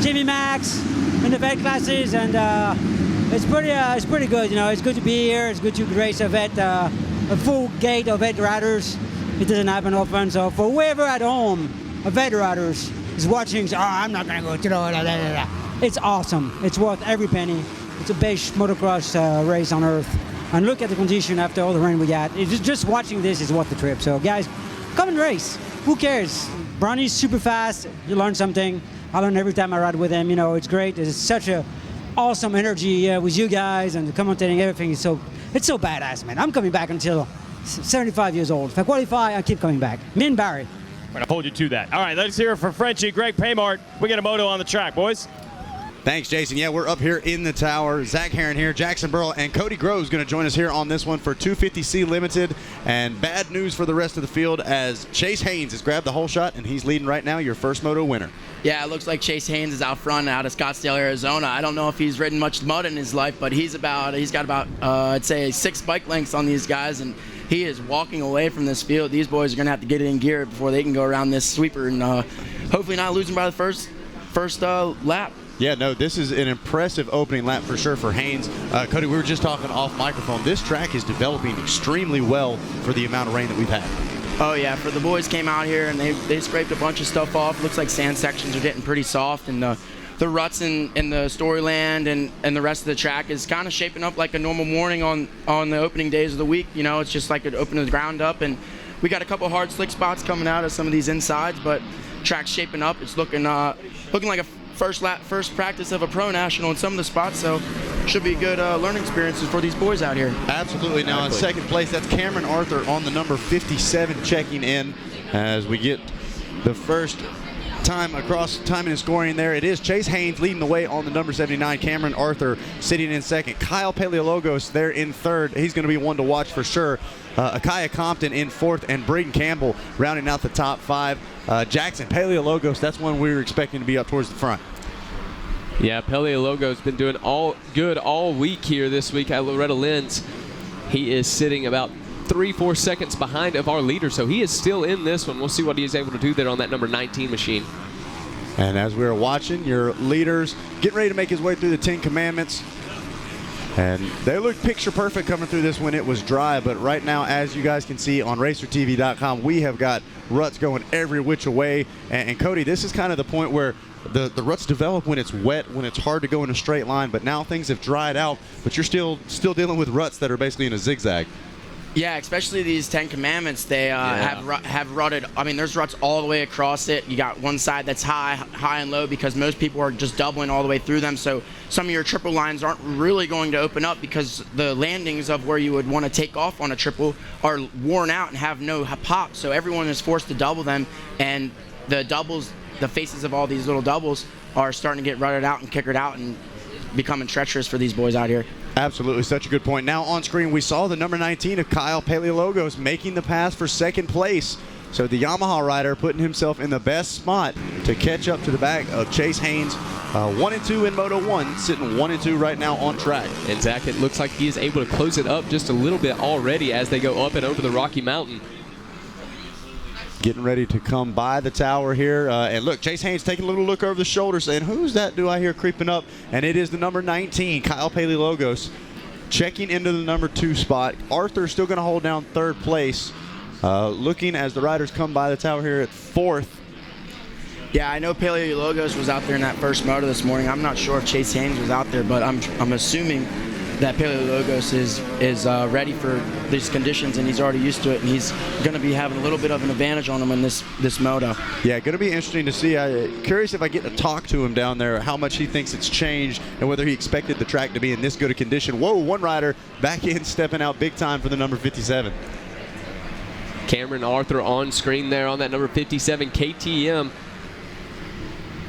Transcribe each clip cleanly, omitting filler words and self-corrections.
Jimmy Max in the vet classes, and it's pretty good. You know, it's good to be here. It's good to race a vet, a full gate of vet riders. It doesn't happen often. So for whoever at home, a vet riders is watching, so, I'm not gonna go. It's awesome. It's worth every penny. It's the best motocross race on earth. And look at the condition after all the rain we got. It's just watching this is worth the trip. So guys, come and race. Who cares? Brownie's super fast. You learn something. I learn every time I ride with him. You know, it's great. It's such a awesome energy with you guys and the commentating. Everything is so badass, man. I'm coming back until 75 years old. If I qualify, I keep coming back. Me and Barry. We're going to hold you to that. All right, let's hear it for Frenchie, Greg Paymart. We get a moto on the track, boys. Thanks, Jason. Yeah, we're up here in the tower. Zach Heron here, Jackson Burrell, and Cody Groves going to join us here on this one for 250C Limited. And bad news for the rest of the field as Chase Haynes has grabbed the whole shot, and he's leading right now, your first moto winner. Yeah, it looks like Chase Haynes is out front out of Scottsdale, Arizona. I don't know if he's ridden much mud in his life, but he's got about I'd say 6 bike lengths on these guys, and he is walking away from this field. These boys are going to have to get it in gear before they can go around this sweeper and hopefully not losing by the first lap. Yeah, no, this is an impressive opening lap for sure for Haynes. Cody, we were just talking off microphone. This track is developing extremely well for the amount of rain that we've had. Oh, yeah, for the boys came out here and they scraped a bunch of stuff off. Looks like sand sections are getting pretty soft, and the ruts in the Storyland and the rest of the track is kind of shaping up like a normal morning on the opening days of the week. You know, it's just like it opened the ground up, and we got a couple hard slick spots coming out of some of these insides, but track's shaping up. It's looking like a first practice of a pro national in some of the spots, so should be good learning experiences for these boys out here. Absolutely. Now in second place, that's Cameron Arthur on the number 57 checking in as we get the first time across timing and scoring there. It is Chase Haynes leading the way on the number 79. Cameron Arthur sitting in second. Kyle Paleologos there in third. He's going to be one to watch for sure. Akaya Compton in fourth, and Braden Campbell rounding out the top 5. Jackson Paleologos, that's one we were expecting to be up towards the front. Yeah, Paleologo's been doing all week here this week at Loretta Lynn's. He is sitting about 3-4 seconds behind of our leader, so he is still in this one. We'll see what he's able to do there on that number 19 machine. And as we were watching, your leaders getting ready to make his way through the 10 Commandments. And they look picture perfect coming through this when it was dry, but right now, as you guys can see on RacerTV.com, we have got ruts going every which way. And Cody, this is kind of the point where the ruts develop when it's wet, when it's hard to go in a straight line, but now things have dried out, but you're still dealing with ruts that are basically in a zigzag. Yeah, especially these 10 Commandments, they have rutted. I mean, there's ruts all the way across it. You got one side that's high and low because most people are just doubling all the way through them. So some of your triple lines aren't really going to open up because the landings of where you would want to take off on a triple are worn out and have no pop. So everyone is forced to double them, and the doubles, the faces of all these little doubles are starting to get rutted out and kickered out and becoming treacherous for these boys out here. Absolutely, such a good point. Now on screen, we saw the number 19 of Kyle Paleologos making the pass for second place. So the Yamaha rider putting himself in the best spot to catch up to the back of Chase Haynes. 1 and 2 in Moto 1, sitting 1 and 2 right now on track. And Zach, it looks like he is able to close it up just a little bit already as they go up and over the Rocky Mountain. Getting ready to come by the tower here. And look, Chase Haynes taking a little look over the shoulder saying, who's that do I hear creeping up? And it is the number 19, Kyle Paleologos, checking into the number 2 spot. Arthur still going to hold down third place. Looking as the riders come by the tower here at 4th. Yeah, I know Paleologos was out there in that first moto this morning. I'm not sure if Chase Haynes was out there, but I'm assuming that Paleologos is ready for these conditions, and he's already used to it, and he's going to be having a little bit of an advantage on him in this moto. Yeah, going to be interesting to see. Curious if I get to talk to him down there, how much he thinks it's changed and whether he expected the track to be in this good a condition. Whoa, one rider back in, stepping out big time for the number 57. Cameron Arthur on screen there on that number 57 KTM.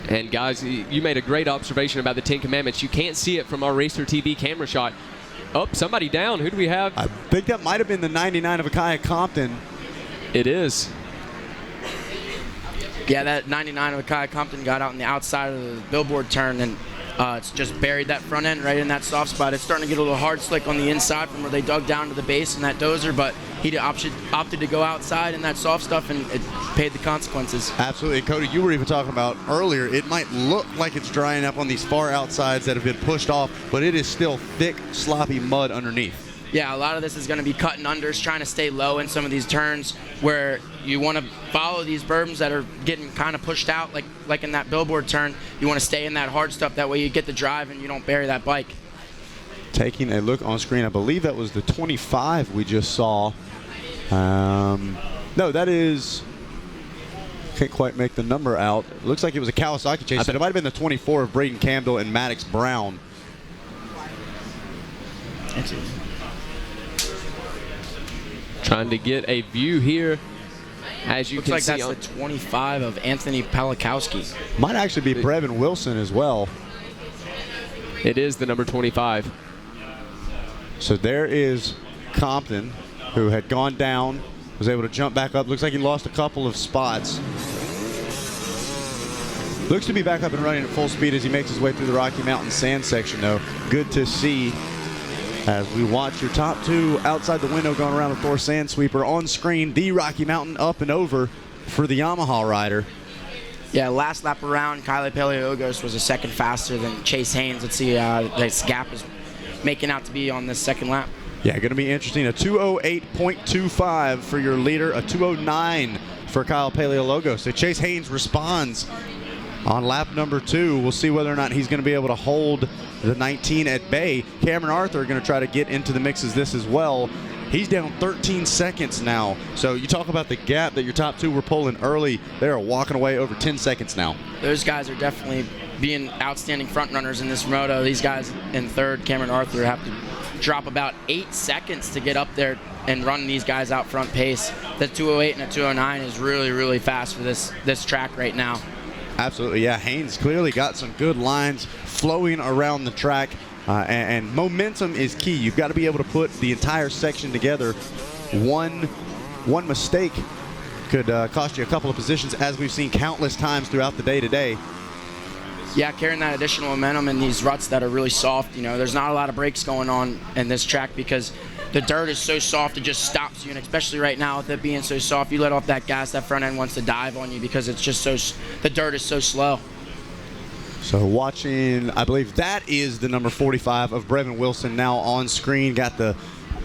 And guys, you made a great observation about the 10 Commandments. You can't see it from our Racer TV camera shot. Oh, somebody down. Who do we have? I think that might have been the 99 of Akaya Compton. It is. Yeah, that 99 of Akaya Compton got out on the outside of the billboard turn, and it's just buried that front end right in that soft spot. It's starting to get a little hard slick on the inside from where they dug down to the base in that dozer, but he opted to go outside in that soft stuff, and it paid the consequences. Absolutely. And Cody, you were even talking about earlier, it might look like it's drying up on these far outsides that have been pushed off, but it is still thick, sloppy mud underneath. Yeah, a lot of this is going to be cutting unders, trying to stay low in some of these turns where you want to follow these bourbons that are getting kind of pushed out, like in that billboard turn. You want to stay in that hard stuff. That way you get the drive and you don't bury that bike. Taking a look on screen, I believe that was the 25 we just saw. No, that is, can't quite make the number out. It looks like it was a Kawasaki chase. It might have been the 24 of Braden Campbell and Maddox Brown. Trying to get a view here, as you Looks can like see. That's the 25 of Anthony Palikowski. Might actually be Brevin Wilson as well. It is the number 25. So there is Compton, who had gone down, was able to jump back up. Looks like he lost a couple of spots. Looks to be back up and running at full speed as he makes his way through the Rocky Mountain sand section, though. Good to see as we watch your top two outside the window going around the Thor Sand Sweeper. On screen, the Rocky Mountain up and over for the Yamaha rider. Yeah, last lap around, Kylie Paleologos was a second faster than Chase Haynes. Let's see this gap is making out to be on this second lap. Yeah, going to be interesting. A 2:08.25 for your leader, a 2:09 for Kyle Paleologos. So Chase Haynes responds on lap number 2. We'll see whether or not he's going to be able to hold the 19 at bay. Cameron Arthur going to try to get into the mix as this as well. He's down 13 seconds now. So you talk about the gap that your top two were pulling early. They are walking away over 10 seconds now. Those guys are definitely being outstanding front runners in this moto. These guys in third, Cameron Arthur, have to drop about 8 seconds to get up there and run these guys out front pace. The 2:08 and a 2:09 is really, really fast for this track right now. Absolutely, yeah. Haynes clearly got some good lines flowing around the track, and momentum is key. You've got to be able to put the entire section together. One mistake could cost you a couple of positions, as we've seen countless times throughout the day today. Yeah, carrying that additional momentum in these ruts that are really soft. You know, there's not a lot of brakes going on in this track because the dirt is so soft, it just stops you. And especially right now with it being so soft, you let off that gas, that front end wants to dive on you because it's just the dirt is so slow. So watching, I believe that is the number 45 of Brevin Wilson now on screen. Got the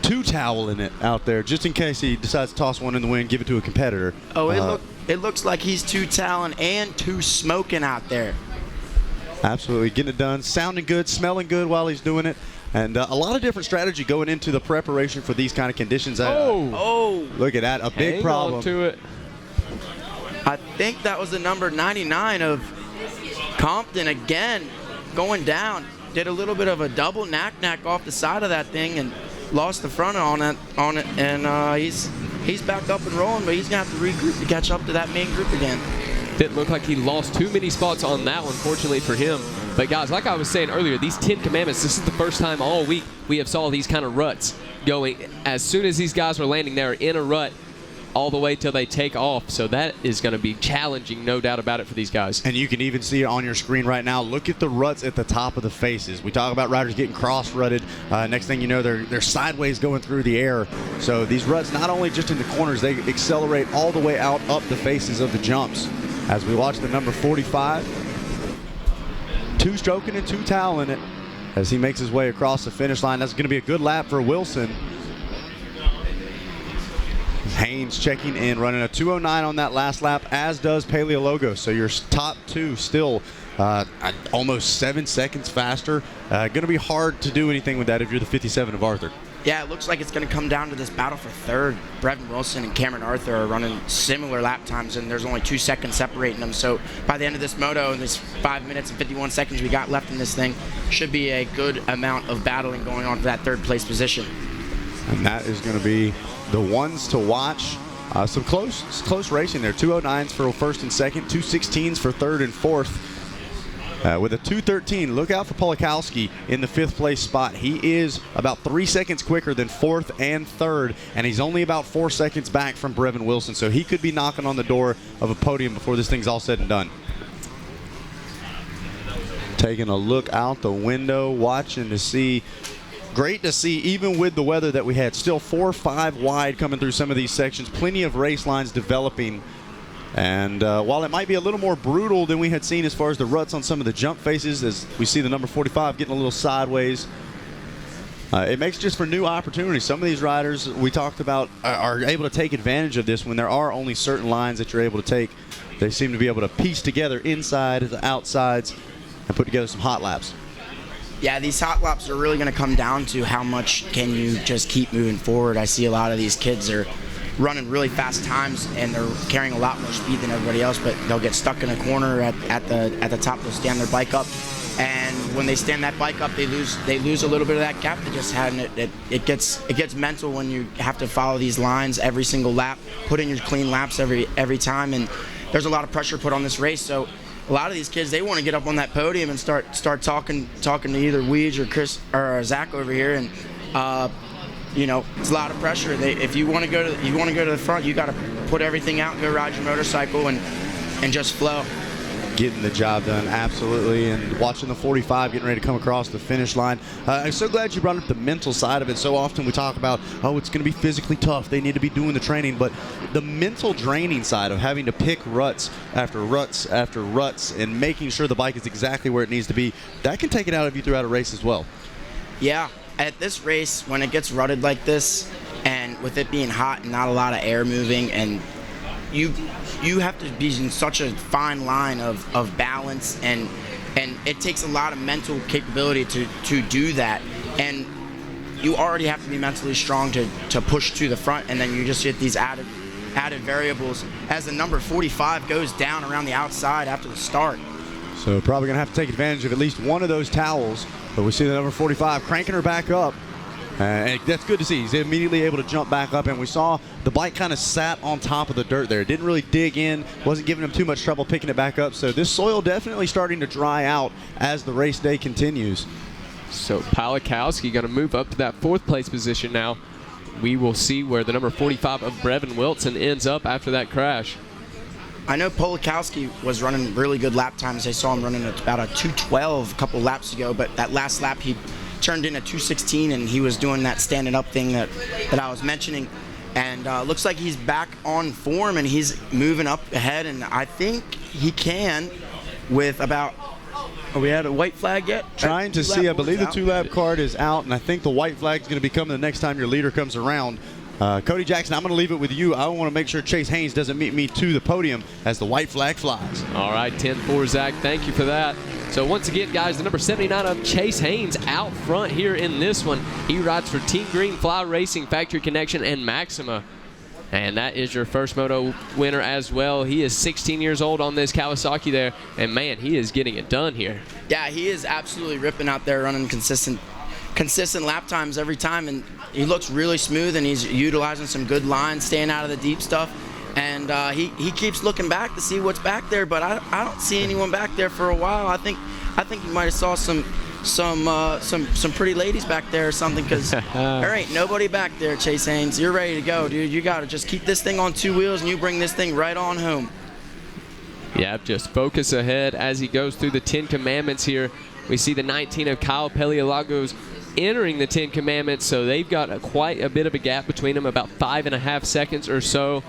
2 towel in it out there, just in case he decides to toss one in the wind, give it to a competitor. Oh, it looks like he's 2 toweling and 2 smoking out there. Absolutely, getting it done, sounding good, smelling good while he's doing it, and a lot of different strategy going into the preparation for these kind of conditions. Look at that, a big problem. On to it. I think that was the number 99 of Compton again, going down. Did a little bit of a double knack off the side of that thing and lost the front on it, and he's back up and rolling, but he's gonna have to regroup to catch up to that main group again. Didn't look like he lost too many spots on that one, fortunately for him. But guys, like I was saying earlier, these 10 commandments, this is the first time all week we have saw these kind of ruts going. As soon as these guys are landing, they're in a rut all the way till they take off. So that is going to be challenging, no doubt about it, for these guys. And you can even see it on your screen right now. Look at the ruts at the top of the faces. We talk about riders getting cross-rutted. Next thing you know, they're sideways going through the air. So these ruts, not only just in the corners, they accelerate all the way out up the faces of the jumps. As we watch the number 45, 2 stroking and 2 toweling it as he makes his way across the finish line. That's going to be a good lap for Wilson. Haynes checking in, running a 2:09 on that last lap, as does Paleologos. So your top 2 still almost 7 seconds faster. Going to be hard to do anything with that if you're the 57 of Arthur. Yeah, it looks like it's going to come down to this battle for third. Brevin Wilson and Cameron Arthur are running similar lap times, and there's only 2 seconds separating them. So by the end of this moto, in this 5 minutes and 51 seconds we got left in this thing, should be a good amount of battling going on for that 3rd place position. And that is going to be the ones to watch. Some close racing there. 2:09s for first and second, 2:16s for third and fourth. With a 2:13, look out for Polikowski in the 5th place spot. He is about 3 seconds quicker than 4th and 3rd, and he's only about 4 seconds back from Brevin Wilson, so he could be knocking on the door of a podium before this thing's all said and done. Taking a look out the window, watching to see great to see, even with the weather that we had, still 4-5 wide coming through some of these sections. Plenty of race lines developing. And while it might be a little more brutal than we had seen as far as the ruts on some of the jump faces, as we see the number 45 getting a little sideways, it makes just for new opportunities. Some of these riders we talked about are able to take advantage of this when there are only certain lines that you're able to take. They seem to be able to piece together inside the outsides and put together some hot laps. Yeah, these hot laps are really going to come down to how much can you just keep moving forward. I see a lot of these kids are running really fast times and they're carrying a lot more speed than everybody else, but they'll get stuck in a corner at the top. They'll stand their bike up, and when they stand that bike up, they lose a little bit of that gap they just had, and it gets mental when you have to follow these lines every single lap, put in your clean laps every time, and there's a lot of pressure put on this race. So a lot of these kids, they want to get up on that podium and start talking to either Weege or Chris or Zach over here, and you know, it's a lot of pressure. If you want to go to the front, you got to put everything out and go ride your motorcycle and just flow. Getting the job done, absolutely, and watching the 45 getting ready to come across the finish line. I'm so glad you brought up the mental side of it. So often we talk about, oh, it's going to be physically tough. They need to be doing the training, but the mental draining side of having to pick ruts after ruts after ruts and making sure the bike is exactly where it needs to be, that can take it out of you throughout a race as well. Yeah, at this race, when it gets rutted like this, and with it being hot and not a lot of air moving, and you have to be in such a fine line of balance, and it takes a lot of mental capability to do that, and you already have to be mentally strong to push to the front, and then you just get these added variables as the number 45 goes down around the outside after the start. So probably going to have to take advantage of at least one of those towels, but we see the number 45 cranking her back up. And that's good to see. He's immediately able to jump back up, and we saw the bike kind of sat on top of the dirt there. It didn't really dig in, wasn't giving him too much trouble picking it back up. So this soil definitely starting to dry out as the race day continues. So Palikowski going to move up to that 4th place position now. We will see where the number 45 of Brevin Wilson ends up after that crash. I know Polakowski was running really good lap times. I saw him running at about a 2:12 a couple laps ago, but that last lap he turned in a 2:16, and he was doing that standing up thing that I was mentioning, and looks like he's back on form and he's moving up ahead, and I think he can with about, are we at a white flag yet? Trying to see, I believe the 2-lap card is out, and I think the white flag is going to be coming the next time your leader comes around. Cody Jackson, I'm going to leave it with you. I want to make sure Chase Haynes doesn't meet me to the podium as the white flag flies. All right, 10-4, Zach. Thank you for that. So once again, guys, the number 79 of Chase Haynes out front here in this one. He rides for Team Green Fly Racing, Factory Connection, and Maxima. And that is your first moto winner as well. He is 16 years old on this Kawasaki there, and man, he is getting it done here. Yeah, he is absolutely ripping out there, running consistent lap times every time, and he looks really smooth, and he's utilizing some good lines, staying out of the deep stuff, and he keeps looking back to see what's back there, but I don't see anyone back there for a while. I think you might have saw some pretty ladies back there or something, because there ain't nobody back there. Chase Haynes, you're ready to go, dude. You got to just keep this thing on 2 wheels, and you bring this thing right on home. Yeah, just focus ahead as he goes through the 10 Commandments here. We see the 19 of Kyle Pelialagos entering the 10 Commandments, so they've got quite a bit of a gap between them, about 5.5 seconds or so.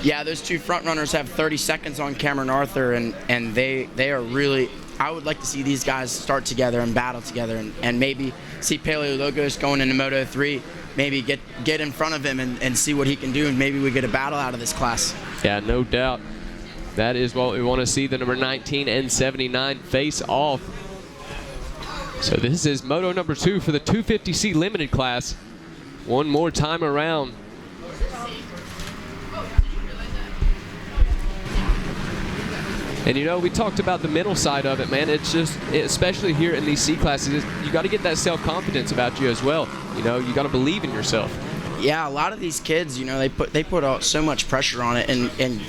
Yeah, those two front runners have 30 seconds on Cameron Arthur, and they are really, I would like to see these guys start together and battle together, and maybe see Paleologos going into Moto 3, maybe get in front of him and see what he can do, and maybe we get a battle out of this class. Yeah, no doubt. That is what we want to see, the number 19 and 79 face off. So this is Moto number 2 for the 250C Limited class. One more time around. And you know, we talked about the mental side of it, man. It's just, especially here in these C classes, you got to get that self-confidence about you as well. You know, you got to believe in yourself. Yeah, a lot of these kids, you know, they put out so much pressure on it, and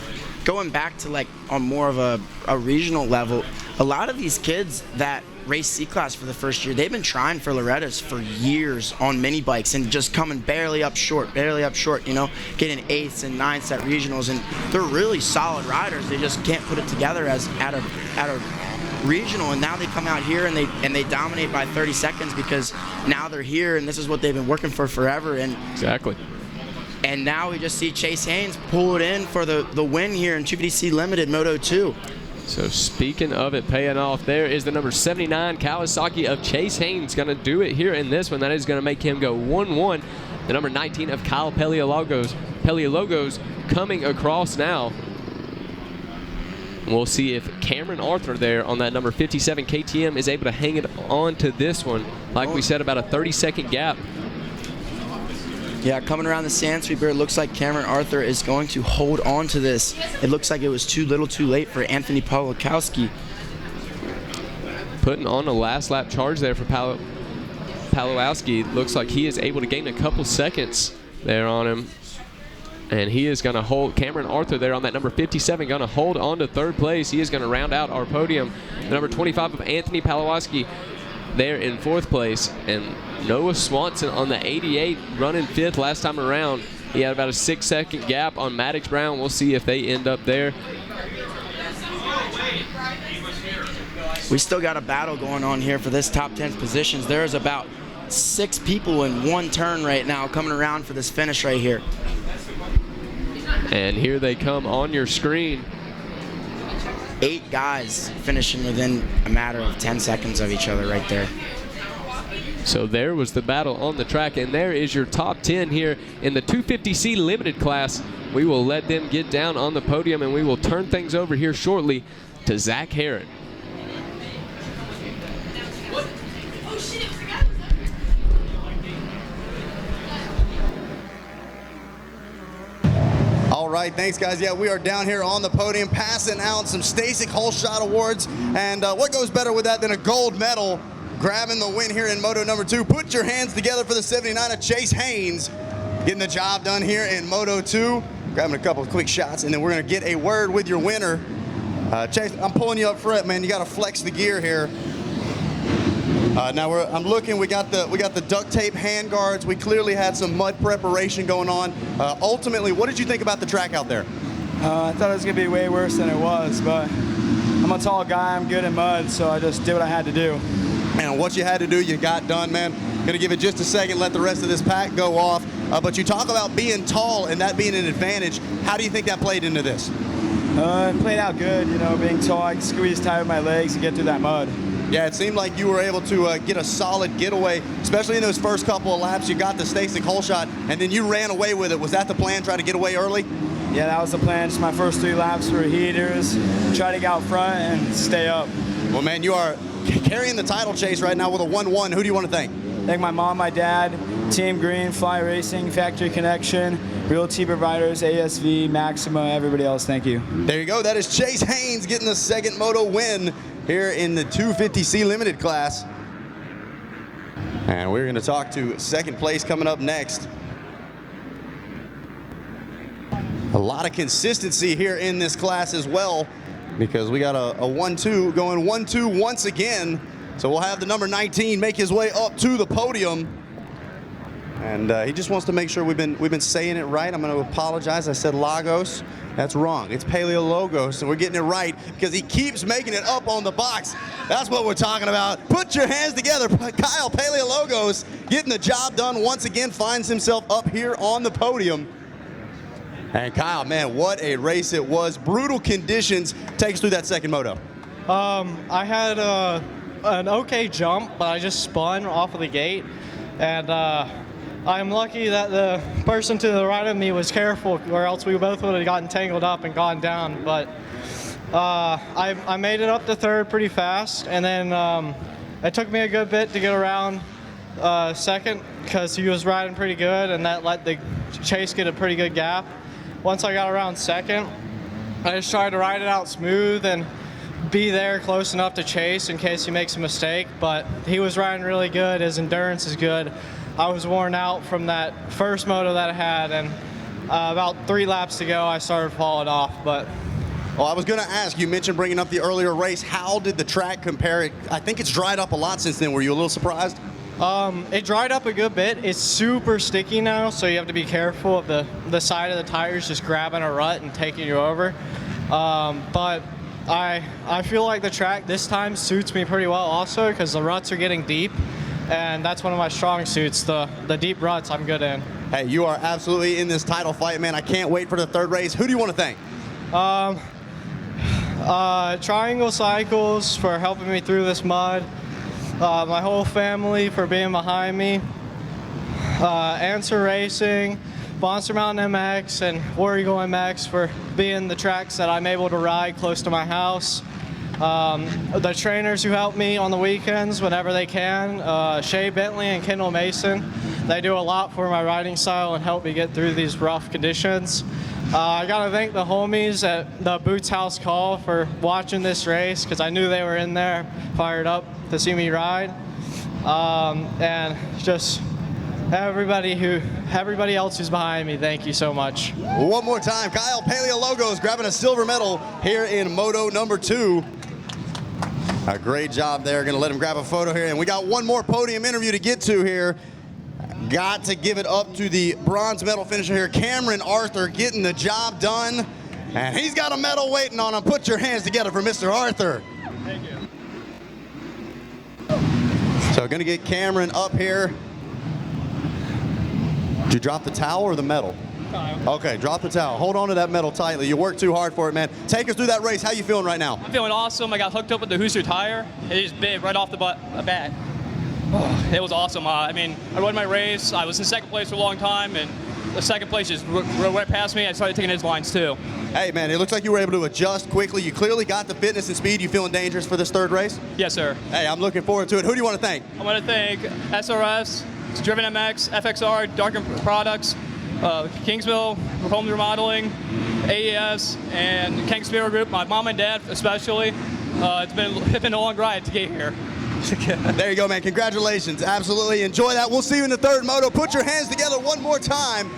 going back to like on more of a regional level, a lot of these kids that race C-Class for the first year, they've been trying for Lorettas for years on mini bikes and just coming barely up short, you know, getting 8ths and 9ths at regionals, and they're really solid riders. They just can't put it together as at a regional, and now they come out here and they dominate by 30 seconds because now they're here and this is what they've been working for forever. And Exactly. And now we just see Chase Haynes pull it in for the win here in 250C Limited Moto 2. So speaking of it paying off, there is the number 79 Kawasaki of Chase Haynes going to do it here in this one. That is going to make him go 1-1. The number 19 of Kyle Paleologos coming across now. We'll see if Cameron Arthur there on that number 57 KTM is able to hang it on to this one. Like we said, about a 30-second gap. Yeah, coming around the sand sweeper, it looks like Cameron Arthur is going to hold on to this. It looks like it was too little too late for Anthony Pawlikowski. Putting on a last lap charge there for Pawlikowski. Looks like he is able to gain a couple seconds there on him. And he is going to hold Cameron Arthur there on that number 57, going to hold on to third place. He is going to round out our podium. The number 25 of Anthony Pawlikowski there in fourth place. And Noah Swanson on the 88 running fifth last time around. He had about a 6-second gap on Maddox Brown. We'll see if they end up there. We still got a battle going on here for this top 10 positions. There's about 6 people in one turn right now coming around for this finish right here. And here they come on your screen. 8 guys finishing within a matter of 10 seconds of each other right there. So there was the battle on the track, and there is your top 10 here in the 250C Limited class. We will let them get down on the podium, and we will turn things over here shortly to Zach Herron. All right, thanks guys. Yeah, we are down here on the podium passing out some Stasic Holshot Awards, and what goes better with that than a gold medal? Grabbing the win here in Moto number 2. Put your hands together for the 79 of Chase Haynes, getting the job done here in Moto 2. Grabbing a couple of quick shots, and then we're gonna get a word with your winner. Chase, I'm pulling you up front, man. You gotta flex the gear here. Now I'm looking. We got the duct tape hand guards. We clearly had some mud preparation going on. Ultimately, what did you think about the track out there? I thought it was gonna be way worse than it was, but I'm a tall guy. I'm good in mud, so I just did what I had to do. And what you had to do, you got done, man. Gonna give it just a second, let the rest of this pack go off. But you talk about being tall and that being an advantage. How do you think that played into this? It played out good, you know, being tall. I could squeeze tight with my legs and get through that mud. Yeah, it seemed like you were able to get a solid getaway, especially in those first couple of laps. You got the Stasic Holshot, and then you ran away with it. Was that the plan, try to get away early? Yeah, that was the plan. Just my first 3 laps were heaters, try to get out front and stay up. Well, man, you are carrying the title chase right now with a 1-1. Who do you want to thank? Thank my mom, my dad, Team Green, Fly Racing, Factory Connection, Realty Providers, ASV, Maxima, everybody else. Thank you. There you go. That is Chase Haynes getting the second Moto win here in the 250C Limited class. And we're going to talk to second place coming up next. A lot of consistency here in this class as well, because we got a 1-2 going 1-2 once again. So we'll have the number 19 make his way up to the podium. And he just wants to make sure we've been saying it right. I'm going to apologize. I said Lagos. That's wrong. It's Paleologos, and we're getting it right because he keeps making it up on the box. That's what we're talking about. Put your hands together. Kyle Paleologos getting the job done once again, finds himself up here on the podium. And Kyle, man, what a race it was. Brutal conditions. Take us through that second moto. I had an okay jump, but I just spun off of the gate, and I'm lucky that the person to the right of me was careful, or else we both would have gotten tangled up and gone down. But I made it up to third pretty fast, and then it took me a good bit to get around second because he was riding pretty good, and that let the chase get a pretty good gap. Once I got around second, I just tried to ride it out smooth and be there close enough to chase in case he makes a mistake, but he was riding really good. His endurance is good. I was worn out from that first moto that I had, and about 3 laps to go, I started falling off. But well, I was going to ask, you mentioned bringing up the earlier race. How did the track compare? I think it's dried up a lot since then. Were you a little surprised? It dried up a good bit. It's super sticky now, so you have to be careful of the side of the tires just grabbing a rut and taking you over. But I feel like the track this time suits me pretty well also because the ruts are getting deep, and that's one of my strong suits. The deep ruts I'm good in. Hey, you are absolutely in this title fight, man. I can't wait for the third race. Who do you want to thank? Triangle Cycles for helping me through this mud. My whole family for being behind me. Answer Racing, Monster Mountain MX, and War Eagle MX for being the tracks that I'm able to ride close to my house. The trainers who help me on the weekends whenever they can, Shay Bentley and Kendall Mason, they do a lot for my riding style and help me get through these rough conditions. I gotta thank the homies at the Boots House Call for watching this race because I knew they were in there, fired up to see me ride, and just everybody else who's behind me, thank you so much. One more time, Kyle Paleologos grabbing a silver medal here in Moto number 2. A great job there. Gonna let him grab a photo here, and we got one more podium interview to get to here. Got to give it up to the bronze medal finisher here, Cameron Arthur, getting the job done, and he's got a medal waiting on him. Put your hands together for Mr. Arthur. Thank you. So gonna get Cameron up here. Did you drop the towel or the medal? Okay, drop the towel. Hold on to that medal tightly. You worked too hard for it, man. Take us through that race. How you feeling right now? I'm feeling awesome. I got hooked up with the Hoosier tire. It just bit right off the bat. Oh, it was awesome. I rode my race. I was in second place for a long time, and the second place just right past me. I started taking his lines too. Hey, man, it looks like you were able to adjust quickly. You clearly got the fitness and speed. You feeling dangerous for this third race? Yes, sir. Hey, I'm looking forward to it. Who do you want to thank? I want to thank SRS, Driven MX, FXR, Darken Products, Kingsville Home Remodeling, AES, and King Spirit Group, my mom and dad especially. It's been a long ride to get here. There you go, man. Congratulations. Absolutely. Enjoy that. We'll see you in the third moto. Put your hands together one more time.